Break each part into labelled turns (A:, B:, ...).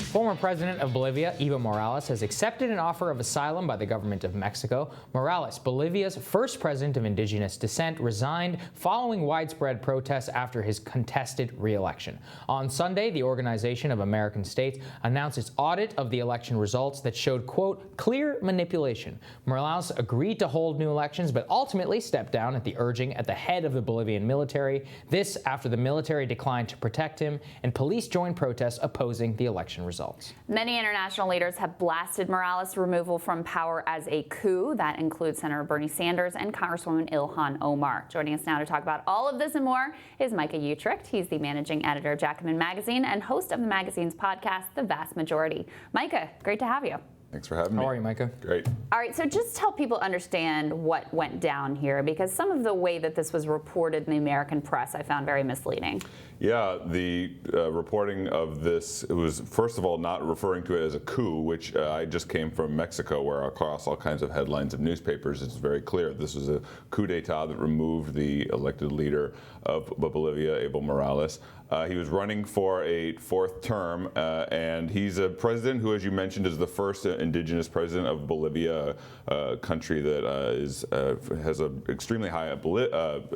A: Former president of Bolivia, Evo Morales, has accepted an offer of asylum by the government of Mexico. Morales, Bolivia's first president of indigenous descent, resigned following widespread protests after his contested re-election. On Sunday, the Organization of American States announced its audit of the election results that showed, quote, clear manipulation. Morales agreed to hold new elections, but ultimately stepped down at the urging at the head of the Bolivian military. This after the military declined to protect him and police joined protests opposing the election results.
B: Many international leaders have blasted Morales' removal from power as a coup. That includes Senator Bernie Sanders and Congresswoman Ilhan Omar. Joining us now to talk about all of this and more is Micah Uetricht. He's the managing editor of Jacobin magazine and host of the magazine's podcast, The Vast Majority. Micah, great to have you.
C: Thanks for having me.
A: How are you, Micah?
C: Great.
B: All right, so just help people understand what went down here, because some of the way that this was reported in the American press I found very misleading.
C: Yeah, the reporting of this, it was, first of all, not referring to it as a coup, which I just came from Mexico, where across all kinds of headlines of newspapers, it's very clear this was a coup d'etat that removed the elected leader of Bolivia, Evo Morales. He was running for a fourth term, and he's a president who, as you mentioned, is the first indigenous president of Bolivia, a country that has an extremely high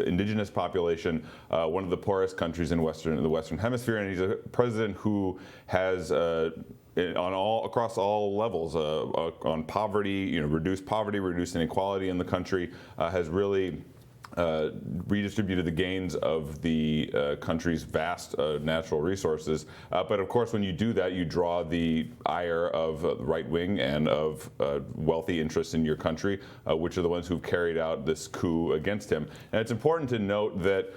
C: indigenous population, one of the poorest countries in the Western Hemisphere, and he's a president who has across all levels on poverty, reduced poverty, reduced inequality in the country, has really redistributed the gains of the country's vast natural resources. But of course, when you do that, you draw the ire of right wing and of wealthy interests in your country, which are the ones who've carried out this coup against him. And it's important to note that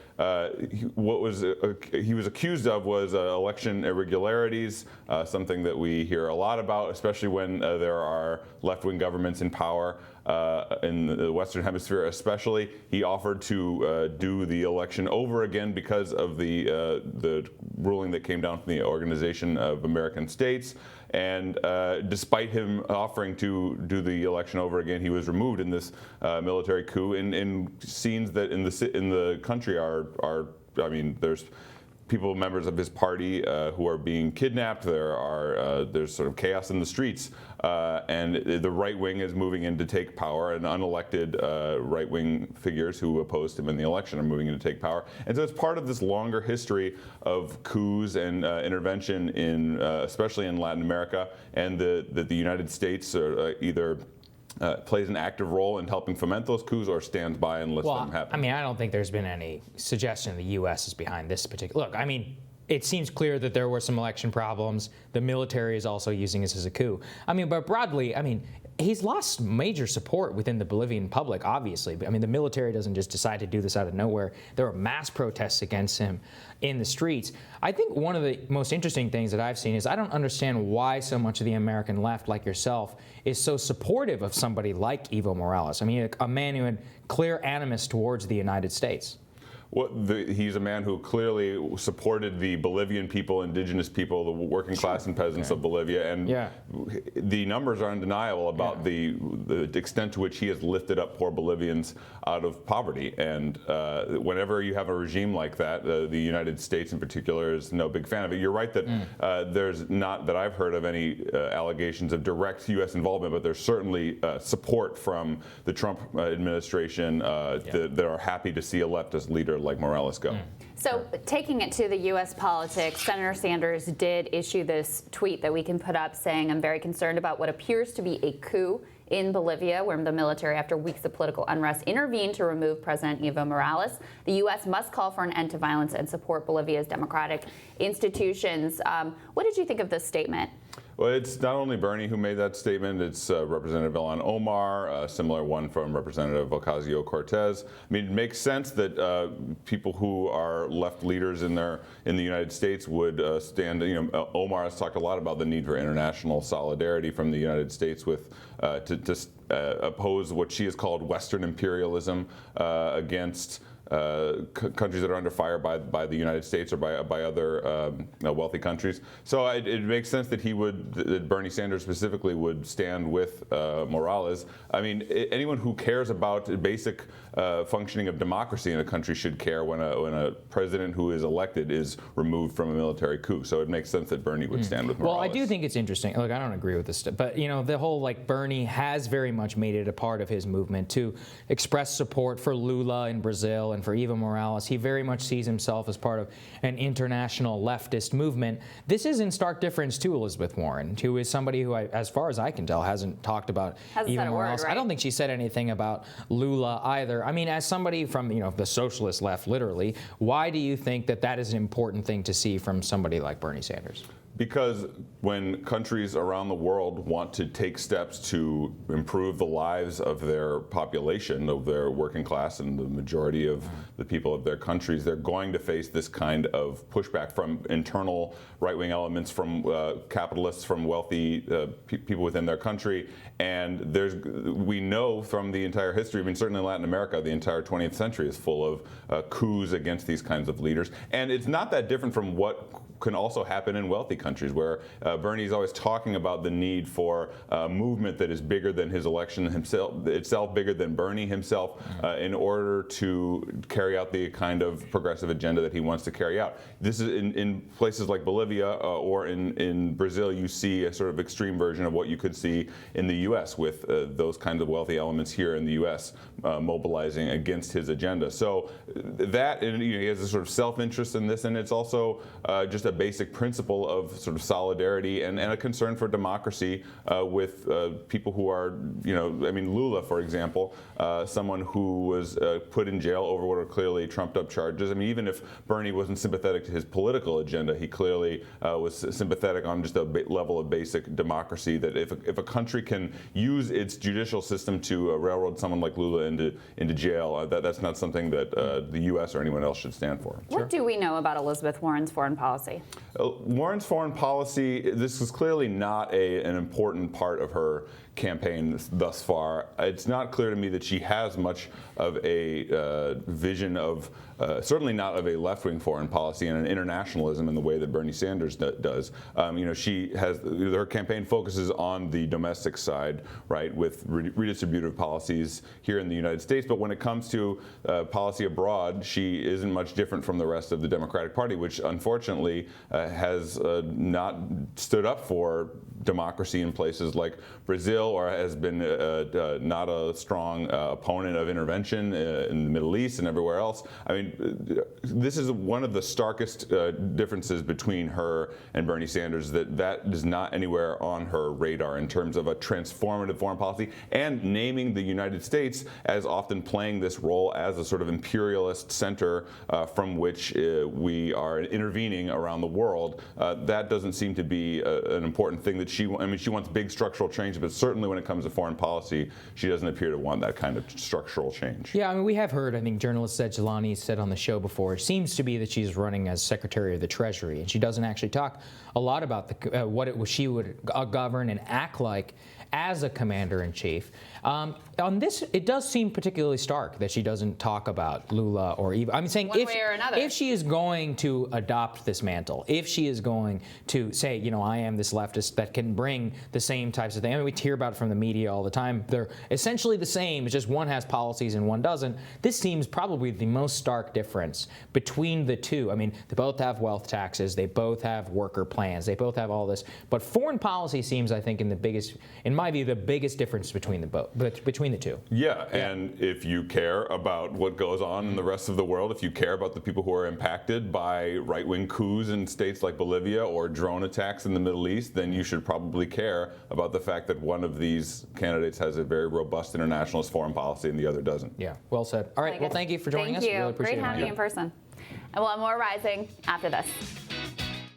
C: what he was accused of was election irregularities, something that we hear a lot about, especially when there are left-wing governments in power. In the Western Hemisphere especially. He offered to do the election over again because of the ruling that came down from the Organization of American States. And despite him offering to do the election over again, he was removed in this military coup in scenes that in the country are I mean, there's members of his party who are being kidnapped. There's sort of chaos in the streets, and the right wing is moving in to take power, and unelected right wing figures who opposed him in the election are moving in to take power. And so it's part of this longer history of coups and intervention in, especially in Latin America, and that the United States either plays an active role in helping foment those coups or stands by and lets them happen.
A: I mean, I don't think there's been any suggestion the U.S. is behind this particular. Look, I mean, it seems clear that there were some election problems. The military is also using this as a coup. I mean, but broadly, I mean, he's lost major support within the Bolivian public, obviously. I mean, the military doesn't just decide to do this out of nowhere. There are mass protests against him in the streets. I think one of the most interesting things that I've seen is I don't understand why so much of the American left, like yourself, is so supportive of somebody like Evo Morales. I mean, a man who had clear animus towards the United States.
C: Well, he's a man who clearly supported the Bolivian people, indigenous people, the working class and peasants of Bolivia, and the numbers are undeniable about the extent to which he has lifted up poor Bolivians out of poverty. And whenever you have a regime like that, the United States in particular is no big fan of it. You're right that there's not that I've heard of any allegations of direct U.S. involvement, but there's certainly support from the Trump administration that are happy to see a leftist leader like Morales go.
B: So taking it to the U.S. politics, Senator Sanders did issue this tweet that we can put up saying, I'm very concerned about what appears to be a coup in Bolivia, where the military, after weeks of political unrest, intervened to remove President Evo Morales. The U.S. must call for an end to violence and support Bolivia's democratic institutions. What did you think of this statement?
C: Well, it's not only Bernie who made that statement, it's Representative Ilhan Omar, a similar one from Representative Ocasio-Cortez. I mean, it makes sense that people who are left leaders in the United States would stand, Omar has talked a lot about the need for international solidarity from the United States with to oppose what she has called Western imperialism against countries that are under fire by the United States or by other wealthy countries. So it makes sense that that Bernie Sanders specifically would stand with Morales. I mean, anyone who cares about basic functioning of democracy in a country should care when a president who is elected is removed from a military coup. So it makes sense that Bernie would stand with Morales.
A: Well, I do think it's interesting. Look, I don't agree with this, but the whole Bernie has very much made it a part of his movement to express support for Lula in Brazil and for Evo Morales. He very much sees himself as part of an international leftist movement. This is in stark difference to Elizabeth Warren, who is somebody who, as far as I can tell, hasn't talked about Evo Morales.
B: Right?
A: I don't think she said anything about Lula either. I mean, as somebody from the socialist left, literally, why do you think that is an important thing to see from somebody like Bernie Sanders?
C: Because when countries around the world want to take steps to improve the lives of their population, of their working class and the majority of the people of their countries, they're going to face this kind of pushback from internal right-wing elements, from capitalists, from wealthy people within their country. And we know from the entire history, I mean, certainly in Latin America, the entire 20th century is full of coups against these kinds of leaders. And it's not that different from what can also happen in wealthy countries, where Bernie's always talking about the need for a movement that is bigger than his election itself, bigger than Bernie himself, in order to carry out the kind of progressive agenda that he wants to carry out. This is in places like Bolivia or in Brazil, you see a sort of extreme version of what you could see in the U.S. with those kinds of wealthy elements here in the U.S. Mobilizing against his agenda. So that, and he has a sort of self-interest in this, and it's also just a basic principle of sort of solidarity and a concern for democracy with people who are, I mean, Lula, for example, someone who was put in jail over what are clearly trumped-up charges. I mean, even if Bernie wasn't sympathetic to his political agenda, he clearly was sympathetic on just a level of basic democracy, that if a country can use its judicial system to railroad someone like Lula into jail, that's not something that the U.S. or anyone else should stand for.
B: What do we know about Elizabeth Warren's foreign policy?
C: Warren's foreign policy, this is clearly not an important part of her campaign thus far. It's not clear to me that she has much of a vision of, certainly not of a left-wing foreign policy and an internationalism in the way that Bernie Sanders does. She has, her campaign focuses on the domestic side, right, with redistributive policies here in the United States. But when it comes to policy abroad, she isn't much different from the rest of the Democratic Party, which unfortunately has not stood up for democracy in places like Brazil, or has been not a strong opponent of intervention in the Middle East and everywhere else. I mean, this is one of the starkest differences between her and Bernie Sanders, that is not anywhere on her radar in terms of a transformative foreign policy, and naming the United States as often playing this role as a sort of imperialist center from which we are intervening around the world. That doesn't seem to be an important thing that she wants big structural change, but certainly when it comes to foreign policy, she doesn't appear to want that kind of structural change.
A: Yeah, I mean, we have heard, I think journalist Zed Jelani said on the show before, it seems to be that she's running as Secretary of the Treasury, and she doesn't actually talk a lot about she would govern and act like as a commander-in-chief. On this, it does seem particularly stark that she doesn't talk about Lula or Evo. I'm saying
B: One way or another.
A: If she is going to adopt this mantle, if she is going to say, I am this leftist that can bring the same types of things. I mean, we hear about it from the media all the time. They're essentially the same. It's just one has policies and one doesn't. This seems probably the most stark difference between the two. I mean, they both have wealth taxes. They both have worker plans. They both have all this. But foreign policy seems, I think, in my view, the biggest difference between the two.
C: Yeah, and if you care about what goes on in the rest of the world, if you care about the people who are impacted by right-wing coups in states like Bolivia or drone attacks in the Middle East, then you should probably care about the fact that one of these candidates has a very robust internationalist foreign policy and the other doesn't.
A: Yeah, well said. All right, well, thank you for joining us.
B: Thank you.
A: Really appreciate
B: Great having you in person. And we'll have more Rising after this.